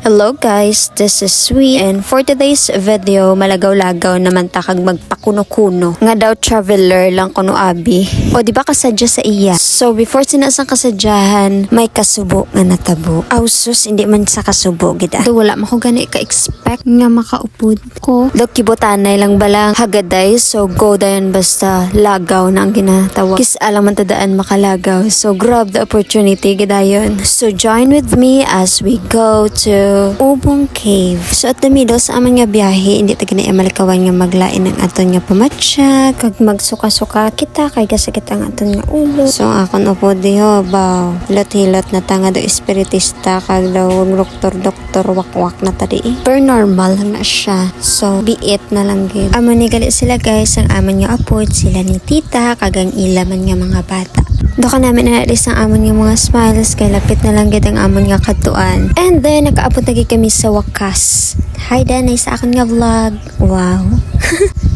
Hello guys, this is Sweet and for today's video malagaw-lagaw naman ta kag magpakuno-kuno nga daw traveler lang kuno abi o di ba kasadya sa iya. So before sinasang kasadyahan may kasubo nga natabo. Sus hindi man sa kasubo gid. Do wala man ko gani ka-expect nga makaupod ko. Do kibotanay lang balang hagaday so go dayon basta lagaw na ang ginatawag. Kis alam man tadaan makalagaw. So grab the opportunity gidayon. So join with me as we go to Ubong Cave. So at the middle sa amang nga biyahe, hindi ta gina malikawan nga maglain ang aton nga pamatsa, kag magsuka-suka kita kay gasakit ang aton nga ulo. So akon upo diho ba, hilot-hilot na tanga do espiritista kag daw doktor wak-wak na ta di. Per normal lang na siya. So biit na lang gid. Amo ni gali sila guys, ang amon nga apod sila ni tita kag ang ilaman nga mga bata. Doka namin na nalis ang amon nga mga smiles kay lapit na lang gid ang amon nga katuan. And then nakaabot na kami sa wakas. Hi Danay sa akon nga vlog. Wow.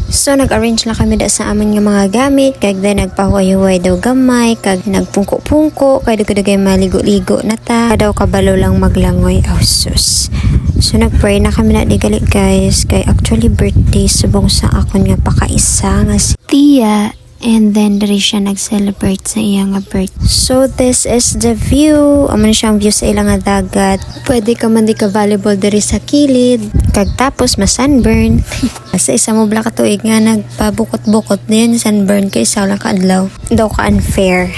So nag-arrange lang kami da sa amon nga mga gamit kag then nagpahuway-huway daw gamay kag nagpungko-pungko kay dugay maligo-ligo na ta. Daw kabalo lang maglangoy. Sus. So nagpray na kami na digali guys kay actually birthday subong sa akon nga pakaisa nga si Tia. And then diri siya nag-celebrate sa iyang birthday. So this is the view. Amo siyang view sa ilang dagat. Pwede ka man di ka volleyball diri sa kilid. Kag tapos ma-sunburn. Sa isa mo bla ka tuig nga nagpabukot-bukot din sunburn kay isa lang kaadlaw. Daw ka unfair.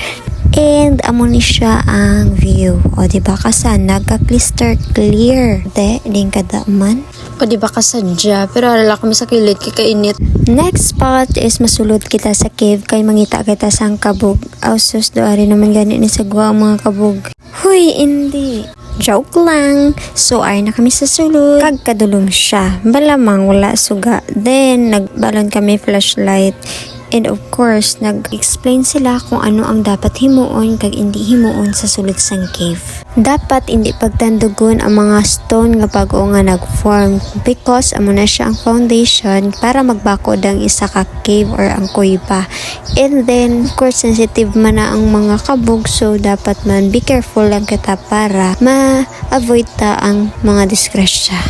And amo ni siya ang view. O di ba kasan nagka-crystal clear. Din kada man. O di ba kasadya pero alala kami sa kilid kay kainit. Next spot is masulod kita sa cave kay mangita kita sa kabog. Sus do ari naman gani ni sagwa ang mga kabog. Huy, hindi. Joke lang. So ay na kami sa sulod. Kag kadulong siya. Balamang wala suga. Then nagbalon kami flashlight. And of course, nag-explain sila kung ano ang dapat himuon kag hindi himuon sa sulod sang cave. Dapat hindi pagtandugon ang mga stone nga bago nga nag-form because amo na siya ang foundation para magbakod ang isa ka cave or ang kuiba. And then, of course, sensitive man na ang mga kabog so dapat man be careful lang kita para ma-avoid ta ang mga disgrasya.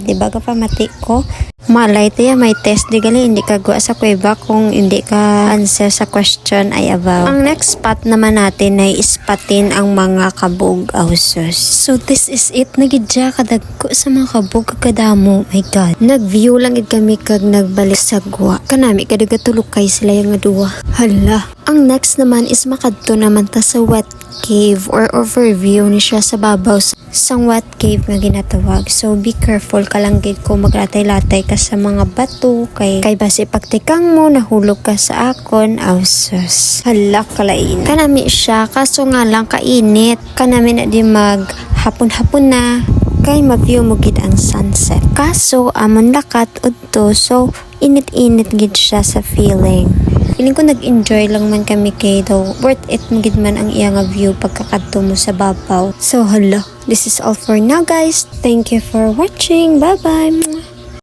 Diba ka pamati ko? Malay tayo may test di gali hindi ka gawa sa kuweba kung hindi ka answer sa question ay abaw. Ang next spot naman natin ay ispatin ang mga kabog ausos. So this is it. Nagidya kadagko sa mga kabog kagkadamo. My God. Nag-view lang gid kami kag nagbalik sa gwa. Kanami kadagatulog kay sila yung duwa. Hala. Ang next naman is makadto naman ta sa wet cave or overview ni siya sa babaw sang wet cave nga ginatawag. So be careful ka lang gid ko maglatay-latay ka sa mga bato kay base pagtikang mo nahulog ka sa akon. Sus. Hala kalain. Kanami siya kaso nga lang kainit. Kanami na di mag hapon-hapon na kay ma-view mo gid ang sunset. Kaso amon lakat udto so init-init gid siya sa feeling. Feeling ko nag-enjoy lang man kami kay daw worth it magid man ang iyang view pagkakadto mo sa babaw. So hala, this is all for now guys. Thank you for watching. Bye bye.